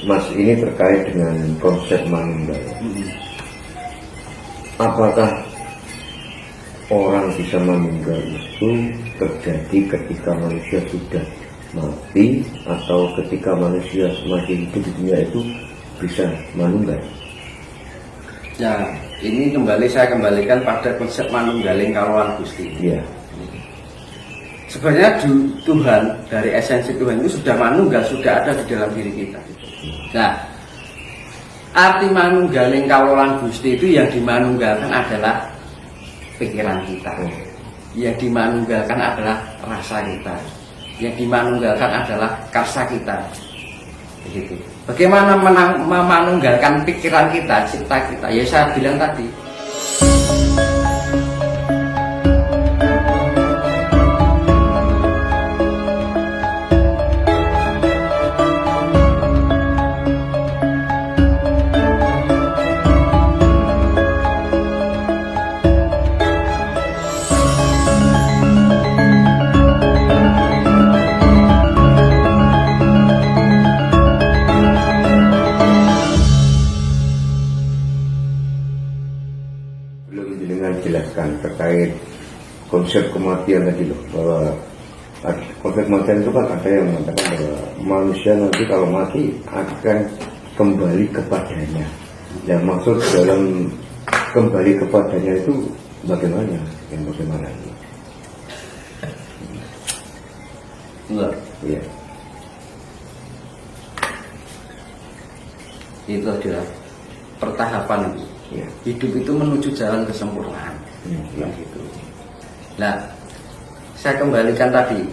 Mas, ini terkait dengan konsep manunggal. Apakah orang bisa meninggal itu terjadi ketika manusia sudah mati atau ketika manusia masih hidup di dunia itu bisa meninggal? Ya, ini saya kembalikan pada konsep manunggaling kaluan Gusti. Iya. Sebenarnya Tuhan, dari esensi Tuhan itu sudah manunggal, sudah ada di dalam diri kita. Nah, arti manunggaling kaluan Gusti itu yang dimanunggalkan adalah pikiran kita. Yang dimanunggalkan adalah rasa kita. Yang dimanunggalkan adalah karsa kita. Begitu. Bagaimana memanunggalkan pikiran kita, cipta kita? Ya saya bilang tadi. Jelaskan terkait konsep kematian tadi loh, bahwa konsep kematian itu kan ada yang mengatakan bahwa manusia nanti kalau mati akan kembali kepadanya. Yang maksud dalam kembali kepadanya itu bagaimana? Yang bagaimana? Enggak. Iya. Itu adalah pertahapan itu. Ya. Hidup itu menuju jalan kesempurnaan. Gitu. Nah, saya kembalikan tadi,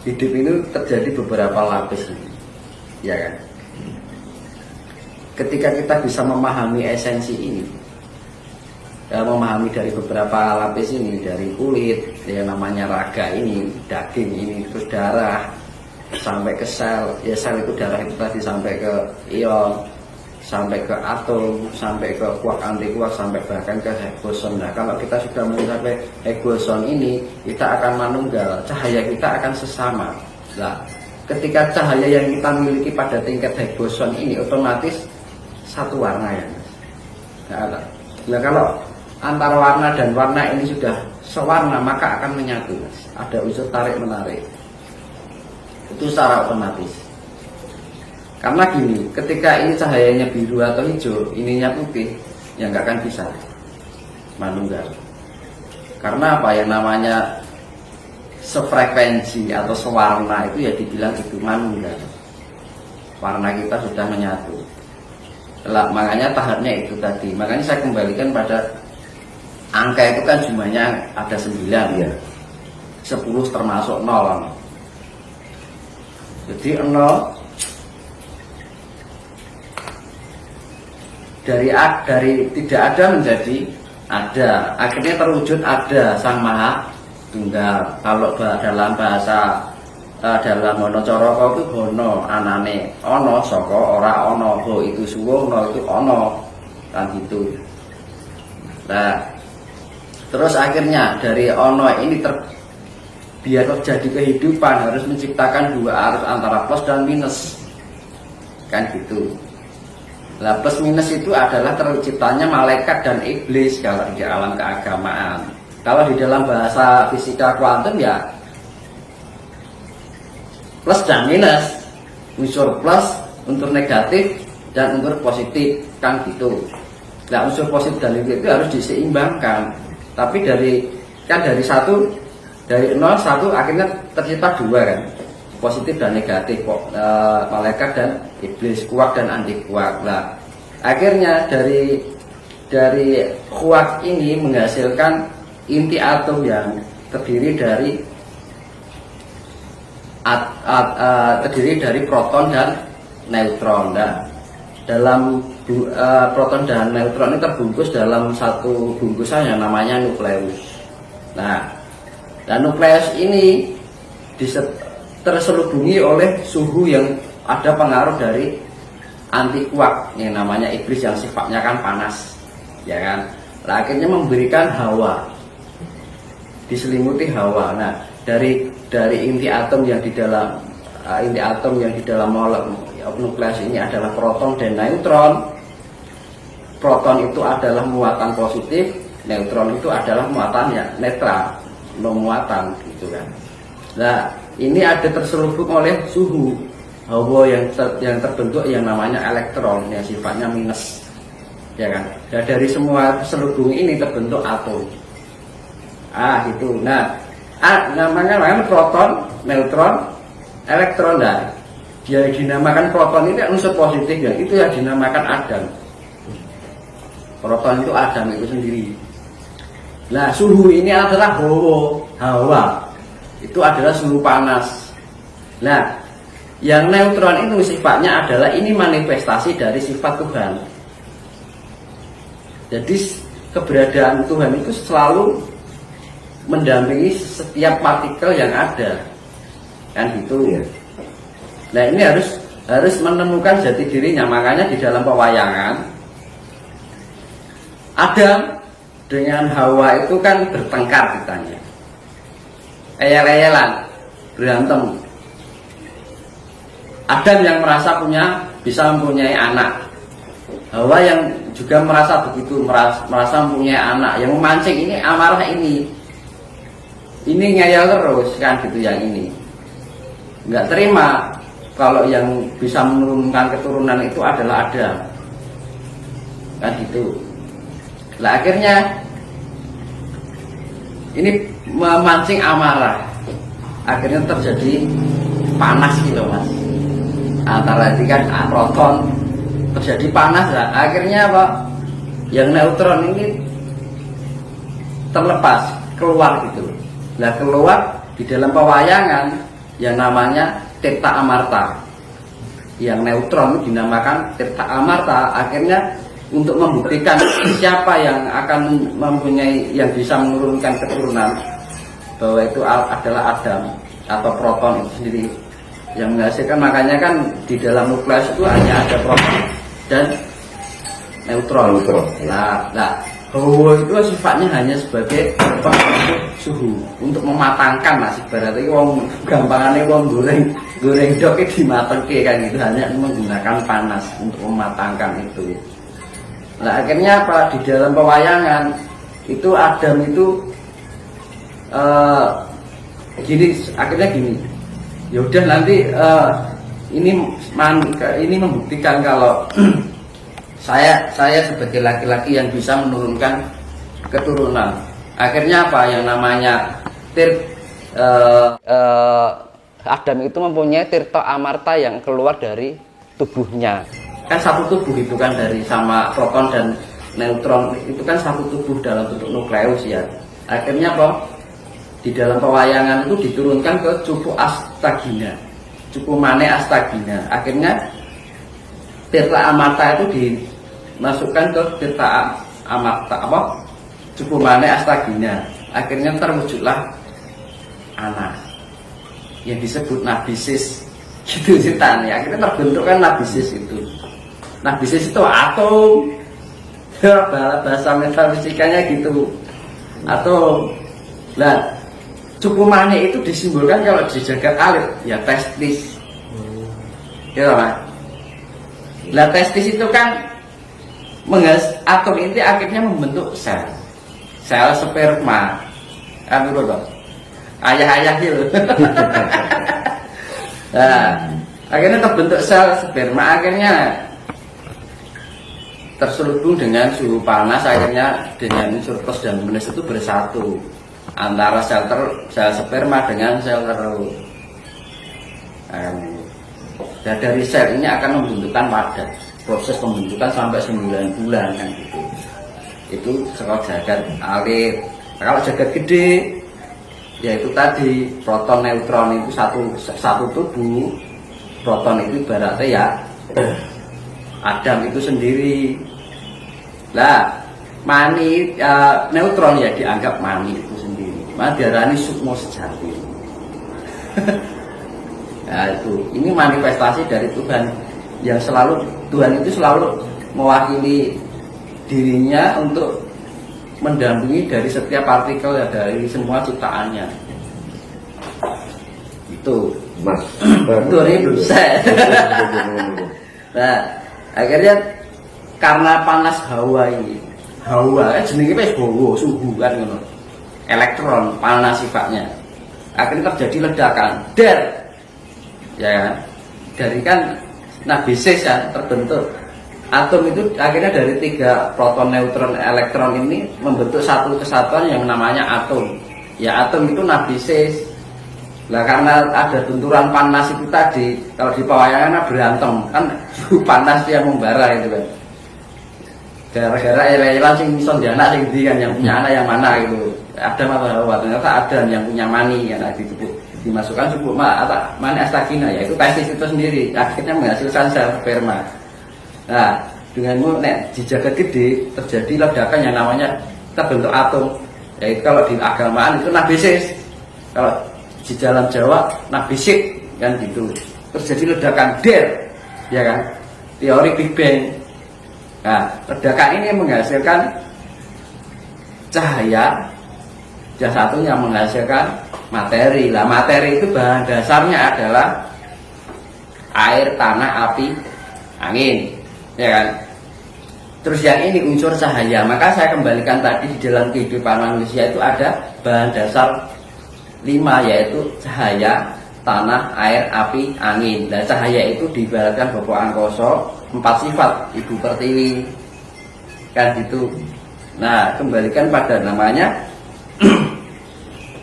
hidup itu terjadi beberapa lapis ini, ya kan? Ketika kita bisa memahami esensi ini, memahami dari beberapa lapis ini, dari kulit, yang namanya raga ini, daging ini, terus darah, sampai ke sel, ya sel itu darah itu tadi sampai ke ion, sampai ke atom, sampai ke kuark antikuark, sampai bahkan ke boson. Nah, kalau kita sudah mencapai boson ini, kita akan manunggal, cahaya kita akan sesama. Nah, ketika cahaya yang kita miliki pada tingkat boson ini otomatis satu warna ya. Nah, kalau antara warna dan warna ini sudah sewarna, maka akan menyatu. Ada unsur tarik menarik. Itu secara otomatis. Karena gini, ketika ini cahayanya biru atau hijau, ininya putih, ya nggak akan bisa manunggal. Karena apa yang namanya sefrekuensi atau sewarna itu ya dibilang itu manunggal. Warna kita sudah menyatu. Makanya tahapnya itu tadi. Makanya saya kembalikan pada angka itu kan jumlahnya ada 9 ya. 10 termasuk 0. Jadi 0 dari tidak ada menjadi ada, akhirnya terwujud ada Sang Maha Tunggal. Kalau dalam bahasa dalam Hono Coroko itu Hono anane ono soko ora ono, ho itu suwo, no itu ono, kan gitu. Nah, terus akhirnya dari ono ini biar terjadi kehidupan harus menciptakan dua arus antara plus dan minus, kan gitu. Nah, plus minus itu adalah terciptanya malaikat dan iblis kalau di alam keagamaan. Kalau di dalam bahasa fisika kuantum ya plus dan minus, unsur plus, unsur negatif dan unsur positif, kan gitu. Nah, unsur positif dan negatif itu harus diseimbangkan. Tapi dari 0 1 akhirnya tercipta 2 kan. Positif dan negatif, malaikat dan iblis, kuark dan anti kuark. Nah, akhirnya dari kuark ini menghasilkan inti atom yang terdiri dari proton dan neutron. Nah, dalam proton dan neutron ini terbungkus dalam satu bungkusan yang namanya nukleus. Nah, dan nukleus ini terselubungi oleh suhu yang ada pengaruh dari anti kuark yang namanya iblis yang sifatnya kan panas, ya kan. Nah, akhirnya memberikan hawa, diselimuti hawa. Nah, dari inti atom yang di dalam nukleus ini adalah proton dan neutron. Proton itu adalah muatan positif, neutron itu adalah muatan ya netral, no muatan gitu kan. Nah, ini ada terselubung oleh suhu hawa yang terbentuk yang namanya elektron yang sifatnya minus, ya kan. Dan dari semua terselubung ini terbentuk atom. Gitu. Nah, namanya proton, neutron, elektron. Nah, dia dinamakan proton ini unsur positif ya, itu yang dinamakan Adam. Proton itu Adam itu sendiri. Nah, suhu ini adalah hawa. Itu adalah suhu panas. Nah, yang neutron itu sifatnya adalah ini manifestasi dari sifat Tuhan. Jadi keberadaan Tuhan itu selalu mendampingi setiap partikel yang ada, kan gitu. Nah, ini harus menemukan jati dirinya. Makanya di dalam pewayangan Adam dengan Hawa itu kan bertengkar ditanya, eyel-eyelan, berantem. Adam yang merasa bisa mempunyai anak, Hawa yang juga merasa begitu, merasa mempunyai anak, yang memancing ini amarah ini ngeyel terus kan gitu. Yang ini nggak terima kalau yang bisa menurunkan keturunan itu adalah Adam, kan gitu. Nah, akhirnya ini memancing amarah, akhirnya terjadi panas gitu mas, antara itu kan proton terjadi panas. Lah akhirnya apa, yang neutron ini terlepas keluar gitu. Nah, keluar di dalam pewayangan yang namanya Tirta Amarta, yang neutron dinamakan Tirta Amarta. Akhirnya untuk membuktikan siapa yang akan mempunyai, yang bisa menurunkan keturunan, bahwa itu adalah Adam atau proton itu sendiri yang menghasilkan. Makanya kan di dalam nukleus itu hanya ada proton dan neutron. Nah, Hawa itu sifatnya hanya sebagai suhu untuk mematangkan nasi. Berarti wong gampangannya wong goreng dok itu dimatengke kan gitu, hanya menggunakan panas untuk mematangkan itu. Nah, akhirnya apa, di dalam pewayangan itu Adam itu akhirnya gini, ya udah nanti ini membuktikan kalau saya sebagai laki-laki yang bisa menurunkan keturunan. Akhirnya apa, yang namanya Adam itu mempunyai Tirta Amarta yang keluar dari tubuhnya. Kan satu tubuh itu kan, dari sama proton dan neutron itu kan satu tubuh dalam bentuk nukleus ya. Akhirnya apa, di dalam pewayangan itu diturunkan ke Cupu Astagina, Cupu Mane Astagina. Akhirnya Tirta Amarta itu dimasukkan ke Tirta Amarta Cupu Mane Astagina. Akhirnya terwujudlah anak yang disebut Nabisis gitu ceritanya. Akhirnya terbentuk kan Nabisis itu. Nabisis itu atom, bahasa metafisikanya gitu, atom. Nah, Cupu Mane itu disimbolkan kalau di jagat alit ya testis, ya kan? Nah, testis itu kan atom itu akhirnya membentuk sel sperma, kan dulu dong, ayah gitu. Nah, akhirnya terbentuk sel sperma, akhirnya terselubung dengan suhu panas. Akhirnya dengan unsur plus dan minus itu bersatu antara sel sperma dengan sel telur. Dan dari sel ini akan membentukkan wadah. Proses pembentukan sampai 9 bulan kan gitu. Itu kalau jagat alit. Kalau jagat gede, yaitu tadi proton neutron itu satu tubuh. Proton itu ibaratnya ya Adam itu sendiri. Lah, neutron ya dianggap mani itu sendiri. Maka diarani sukmo sejati. Nah, ini manifestasi dari Tuhan yang Tuhan itu selalu mewakili dirinya untuk mendampingi dari setiap partikel ya, dari semua ciptaannya. Itu. Mas. Itu saya. Nah, akhirnya karena panas hawa ini, hawa jenenge wis bawa suhu kan ngono. Elektron panas sifatnya. Akhirnya terjadi ledakan. Der. Ya kan? Dari kan nabisis ya terbentuk. Atom itu akhirnya dari 3 proton, neutron, elektron ini membentuk satu kesatuan yang namanya atom. Ya atom itu nabisis. Lah karena ada benturan panas itu tadi, kalau di pewayangan berantem kan suhu panas yang membara itu kan. Gara-gara era-era sing sondana sing di kan yang punya anak yang mana gitu. Ada apa ternyata ada yang punya mani yang dimasukkan cukup mani astagina, yaitu testis itu sendiri akhirnya menghasilkan sel sperma. Nah, dengan nek di jagat gede terjadi ledakan yang namanya terbentuk atom. Yaitu kalau di agamaan itu nabisis. Kalau di dalam Jawa nabisik kan gitu. Terjadi ledakan der, ya kan? Teori Big Bang. Nah, ledakan ini menghasilkan cahaya. Yang satunya menghasilkan materi. Lah materi itu bahan dasarnya adalah air, tanah, api, angin. Ya kan? Terus yang ini unsur cahaya. Maka saya kembalikan tadi di dalam kehidupan manusia itu ada bahan dasar 5, yaitu cahaya, tanah, air, api, angin. Dan cahaya itu diibaratkan Bapak Angkoso 4 sifat Ibu Pertiwi kan gitu. Nah, kembalikan pada namanya.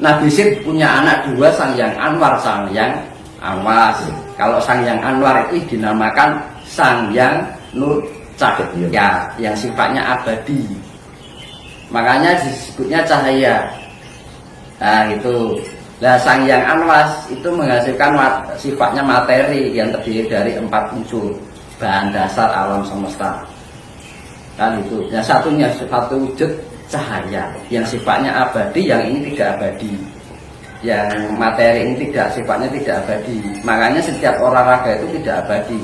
Nabi Sid punya anak 2, Sang Hyang Anwar, Sang Hyang Anwas. Kalau Sang Hyang Anwar itu dinamakan Sang Hyang Nur Cahya yang sifatnya abadi, makanya disebutnya cahaya. Nah itu. Nah Sang Hyang Anwas itu menghasilkan sifatnya materi yang terdiri dari 4 unsur bahan dasar alam semesta kan itu. Yang satunya satu wujud cahaya yang sifatnya abadi, yang ini tidak abadi, yang materi ini tidak, sifatnya tidak abadi. Makanya setiap olahraga itu tidak abadi.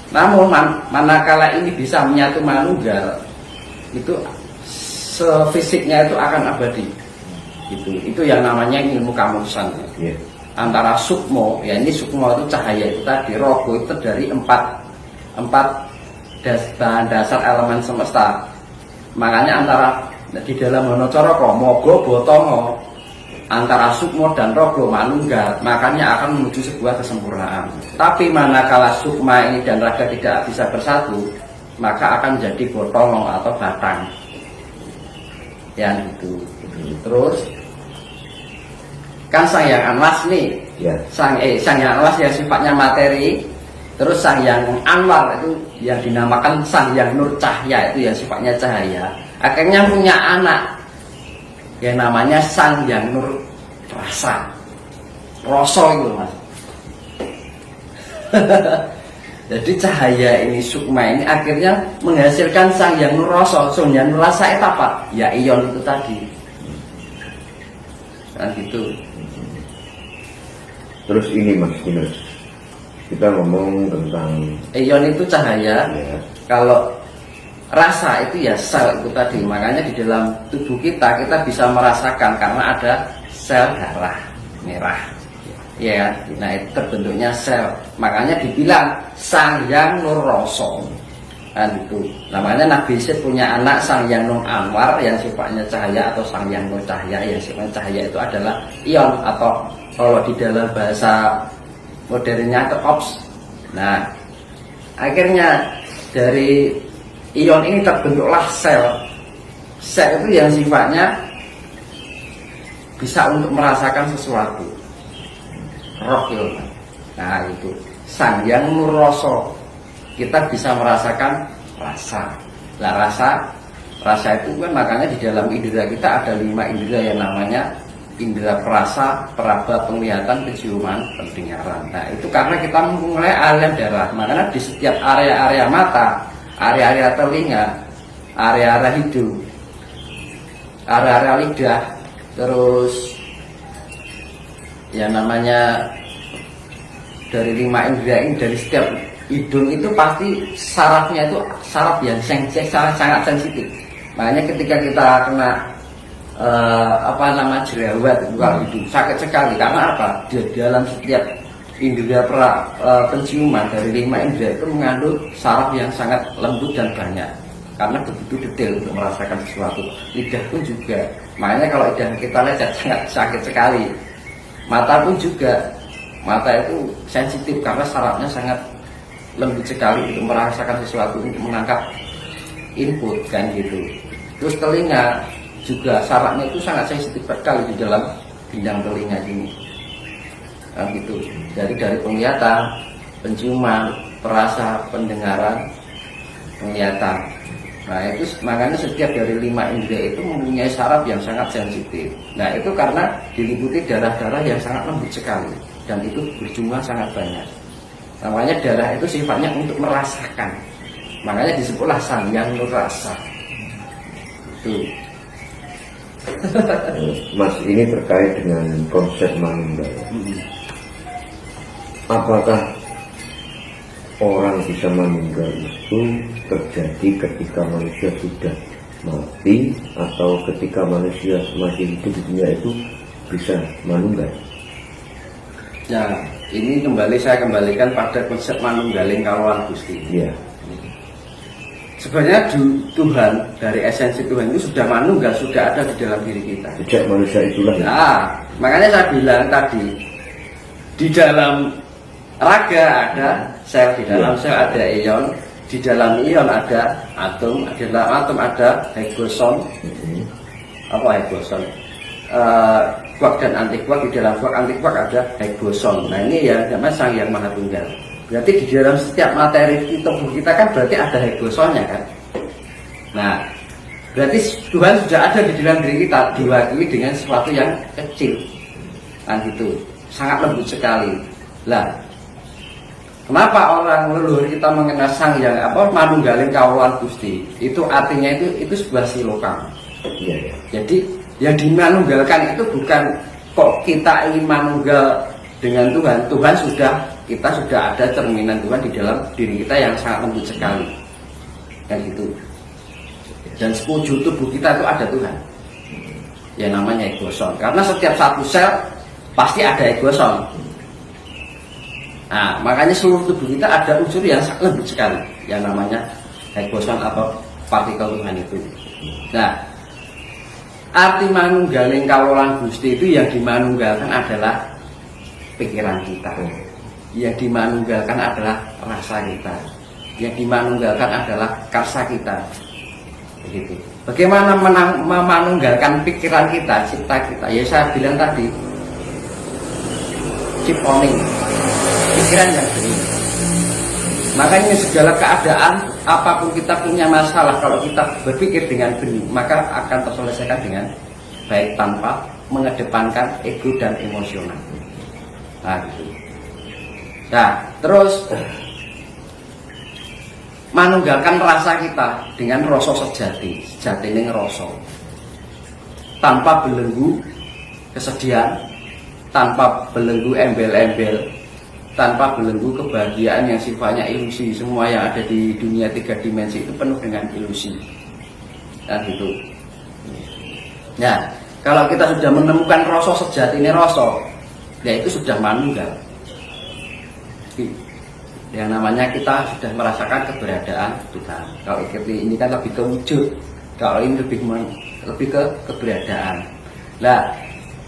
Namun manakala ini bisa menyatu manunggal, itu fisiknya itu akan abadi. Itu yang namanya ilmu kamusan. Yeah. Antara sukmo, ya ini sukmo itu cahaya itu tadi, rogo itu dari 4 bahan dasar elemen semesta. Makanya antara di dalam Hanacaraka mogo botongo, antara sukmo dan rogo manunggal, makanya akan menuju sebuah kesempurnaan. Tapi manakala sukma ini dan raga tidak bisa bersatu, maka akan jadi botongo atau batang. Yang itu. Terus kan Sang Hyang Anwas nih, yeah. Sang Hyang Anwas yang sifatnya materi. Terus Sang Hyang Anwar itu yang dinamakan Sang Hyang Nur Cahya, itu yang sifatnya cahaya. Akhirnya punya anak yang namanya Sang Hyang Nur Rasa, Rasa itu mas. Jadi cahaya ini, sukma ini akhirnya menghasilkan Sang Hyang Nur Rasa. Sang Hyang Nur Rasa itu apa? Ya ion itu tadi. Kan gitu. Terus ini mas, kita ngomong tentang ion itu cahaya. Ya. Kalau rasa itu ya sel itu tadi. Makanya di dalam tubuh kita bisa merasakan karena ada sel darah merah. Ya, nah itu terbentuknya sel. Makanya dibilang Sang Hyang Nur Rasa. Kan itu. Namanya Nabi Sid punya anak Sang Hyang Nur Anwar yang sifatnya cahaya, atau Sang Hyang Nur Cahya yang sifatnya cahaya itu adalah ion, atau kalau di dalam bahasa modernnya itu ops. Nah, akhirnya dari ion ini terbentuklah sel. Sel itu yang sifatnya bisa untuk merasakan sesuatu. Roh ilmu. Nah itu Sang Hyang Nur Rasa. Kita bisa merasakan rasa. Lah rasa itu kan makanya di dalam indera kita ada 5 indera yang namanya indera perasa, peraba, penglihatan, penciuman, pendengaran. Nah itu karena kita memulai aliran darah. Makanya di setiap area-area mata, area-area telinga, area-area hidung, area-area lidah, terus yang namanya dari 5 indera ini, dari setiap hidung itu pasti sarafnya itu saraf yang sangat sensitif. Makanya ketika kita kena jerawat itu kalau hidung sakit sekali. Karena apa? Di dalam setiap penciuman dari 5 indera itu mengandung saraf yang sangat lembut dan banyak, karena begitu detail untuk merasakan sesuatu. Lidah pun juga, makanya kalau lidah kita lecet sangat sakit sekali. Mata pun juga, mata itu sensitif karena sarafnya sangat lembut sekali untuk merasakan sesuatu, untuk menangkap input kan gitu. Terus telinga juga, sarafnya itu sangat sensitif sekali di dalam gendang telinga ini kan gitu. Dari penglihatan, penciuman, perasa, pendengaran, penglihatan. Nah itu makanya setiap dari 5 indera itu mempunyai saraf yang sangat sensitif. Nah itu karena diliputi darah-darah yang sangat lembut sekali, dan itu berjumlah sangat banyak. Namanya darah itu sifatnya untuk merasakan, makanya disebutlah sanyang nur rasa. Itu. Mas, ini terkait dengan konsep manunggal. Apakah orang bisa meninggal itu terjadi ketika manusia sudah mati, atau ketika manusia masih hidup di dunia itu bisa manunggal? Ya, ini saya kembalikan pada konsep manunggaling kaluan Gusti. Iya. Sebenarnya Tuhan, dari esensi Tuhan itu sudah manunggal, sudah ada di dalam diri kita. Sejak manusia itulah. Nah, makanya saya bilang tadi, di dalam raga ada sel, di dalam sel ada ion, di dalam ion ada atom, di dalam atom ada hydrogen. Apa hydrogen? Quark dan antikuark, di dalam quark antikuark ada hydrogen. Nah ini ya namanya Sang Hyang Maha Tunggal. Berarti di dalam setiap materi tubuh kita kan berarti ada hydrogennya kan. Nah berarti Tuhan sudah ada di dalam diri kita, diwakili dengan sesuatu yang kecil kan gitu, sangat lembut sekali. Lah kenapa orang leluhur kita mengenal Sang Hyang manunggaling kauluan Gusti? Itu artinya itu sebuah siloam. Iya. Jadi yang dimanunggalkan itu bukan kok kita ingin manunggal dengan Tuhan. Kita sudah ada cerminan Tuhan di dalam diri kita yang sangat lembut sekali kan gitu. Dan sekujur tubuh kita itu ada Tuhan yang namanya egoson, karena setiap satu sel pasti ada egoson. Nah makanya seluruh tubuh kita ada unsur yang sangat lembut sekali yang namanya egoson atau partikel Tuhan itu. Nah arti manunggaling kalulan Gusti itu yang dimanunggalkan adalah pikiran kita, yang dimanunggalkan adalah rasa kita, yang dimanunggalkan adalah karsa kita. Begitu. Bagaimana memanunggalkan pikiran kita, cipta kita? Ya saya bilang tadi, chip owning, pikiran yang bening. Makanya segala keadaan, apapun kita punya masalah, kalau kita berpikir dengan bening, maka akan terselesaikan dengan baik tanpa mengedepankan ego dan emosional. Nah, gitu. Nah, terus manunggalkan rasa kita dengan rasa sejati, sejati ning rasa. Tanpa belenggu kesedihan, tanpa belenggu embel-embel, tanpa belenggu kebahagiaan yang sifatnya ilusi. Semua yang ada di dunia 3 dimensi itu penuh dengan ilusi. Nah, gitu. Nah, kalau kita sudah menemukan rasa sejati ini rasa, ya itu sudah manunggal. Yang namanya kita sudah merasakan keberadaan Tuhan. Kalau ini kan lebih ke wujud, kalau ini lebih ke keberadaan. Nah,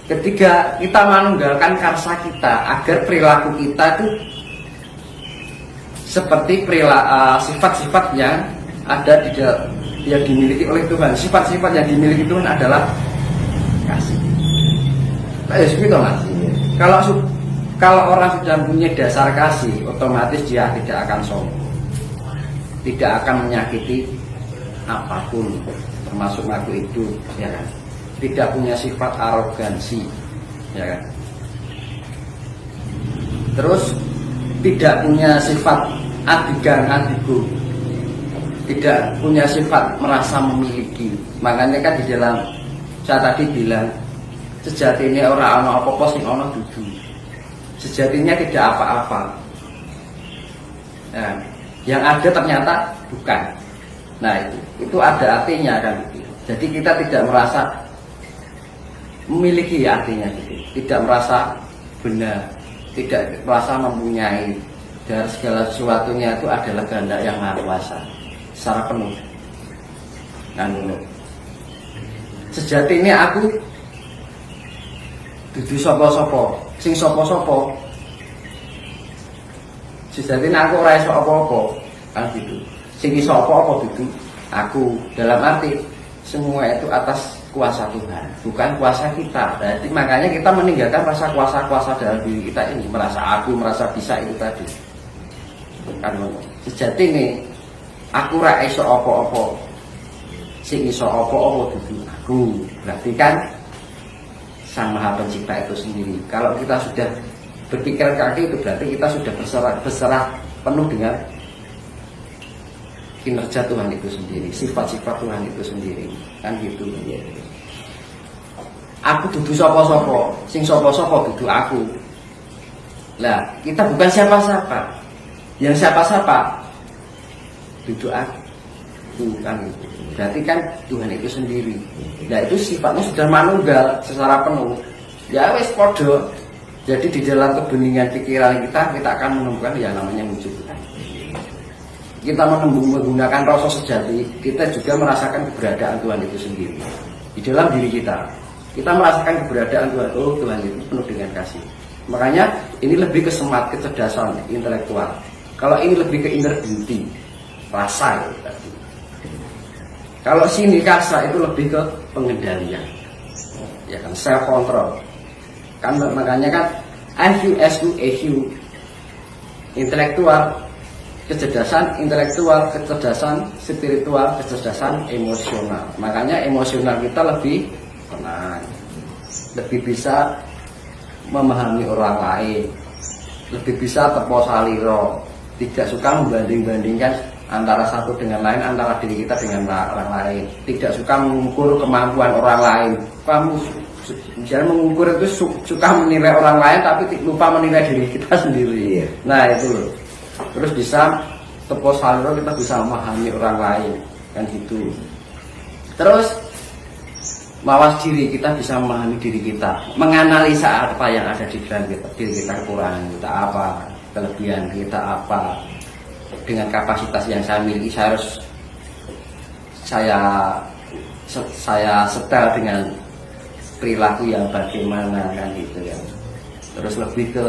ketika kita manunggalkan karsa kita agar perilaku kita itu seperti sifat-sifat yang ada yang dimiliki oleh Tuhan. Sifat-sifat yang dimiliki Tuhan adalah kasih. Mas. Kalau orang sudah punya dasar kasih, otomatis dia tidak akan sombong, tidak akan menyakiti apapun, termasuk makhluk hidup, ya kan? Tidak punya sifat arogansi, ya kan? Terus tidak punya sifat adigan-adigu, tidak punya sifat merasa memiliki. Makanya kan di dalam saya tadi bilang, sejatinya orang ana apa-apa sing ana dudu. Sejatinya tidak apa-apa. Nah, yang ada ternyata bukan. Nah itu ada artinya kan. Jadi kita tidak merasa memiliki artinya gitu. Tidak merasa benar, tidak merasa mempunyai, dari segala sesuatunya itu adalah kehendak yang maha kuasa secara penuh. Sejatinya aku dudu sapa-sapa, sing sapa-sapa. Sejatinya aku ora iso apa-apa, kan gitu. Sing iso apa-apa dudu aku. Dalam arti semua itu atas kuasa Tuhan, bukan kuasa kita. Jadi makanya kita meninggalkan rasa kuasa-kuasa dalam diri kita ini, merasa aku, merasa bisa itu tadi. Kan sejatinya aku ora iso apa-apa. Sing iso apa-apa dudu aku. Berarti kan Sang Maha Pencipta itu sendiri. Kalau kita sudah berpikiran kaki itu berarti kita sudah berserah penuh dengan kinerja Tuhan itu sendiri, sifat-sifat Tuhan itu sendiri, kan gitu. Aku dudu sapa-sapa, sing sapa-sapa dudu aku. Lah, kita bukan siapa-siapa. Yang siapa-siapa dudu aku, kan gitu. Berarti kan Tuhan itu sendiri. Nah itu sifatnya sudah manunggal secara penuh. Ya wis podo. Jadi di dalam kebeningan pikiran kita akan menemukan yang namanya wujud Tuhan. Kita menggunakan rasa sejati, kita juga merasakan keberadaan Tuhan itu sendiri di dalam diri kita. Kita merasakan keberadaan Tuhan. Oh, Tuhan itu penuh dengan kasih. Makanya ini lebih ke semat, kecerdasan intelektual. Kalau ini lebih ke inner beauty, rasa itu tadi. Kalau sini kasa itu lebih ke pengendalian, ya kan, self control. Kan makanya kan IQ, SQ, EQ, intelektual, kecerdasan intelektual, kecerdasan spiritual, kecerdasan emosional. Makanya emosional kita lebih tenang, lebih bisa memahami orang lain, lebih bisa terposaliro, tidak suka membanding-bandingkan antara satu dengan lain, antara diri kita dengan orang lain, tidak suka mengukur kemampuan orang lain. Kamu misalnya mengukur itu suka menilai orang lain tapi lupa menilai diri kita sendiri. Nah itu loh. Terus bisa terposaliro, kita bisa memahami orang lain, kan gitu. Terus mawas diri, kita bisa memahami diri kita, menganalisa apa yang ada di dalam kita, diri kita, kekurangan kita apa, kelebihan kita apa. Dengan kapasitas yang saya miliki, saya setel dengan perilaku yang bagaimana, kan gitu ya. Terus lebih ke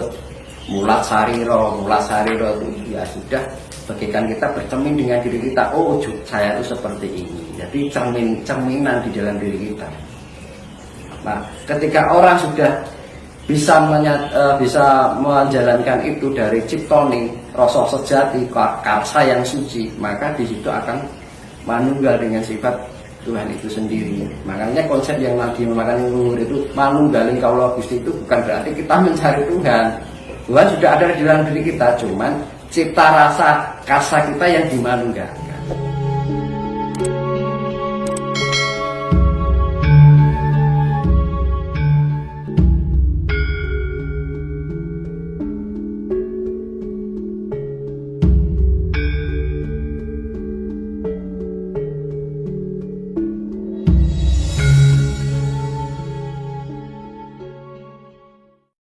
mulat sariro itu ya sudah, bagikan kita bercermin dengan diri kita. Oh, saya itu seperti ini. Jadi cerminan di dalam diri kita. Nah, ketika orang sudah bisa menjalankan itu dari ciptone, rasa sejati, karsa yang suci, maka di situ akan manunggal dengan sifat Tuhan itu sendiri. Makanya konsep yang Nabi memakan luhur itu manunggaling kaulo Gusti itu bukan berarti kita mencari Tuhan. Tuhan sudah ada di dalam diri kita, cuman cipta rasa karsa kita yang dimanunggal.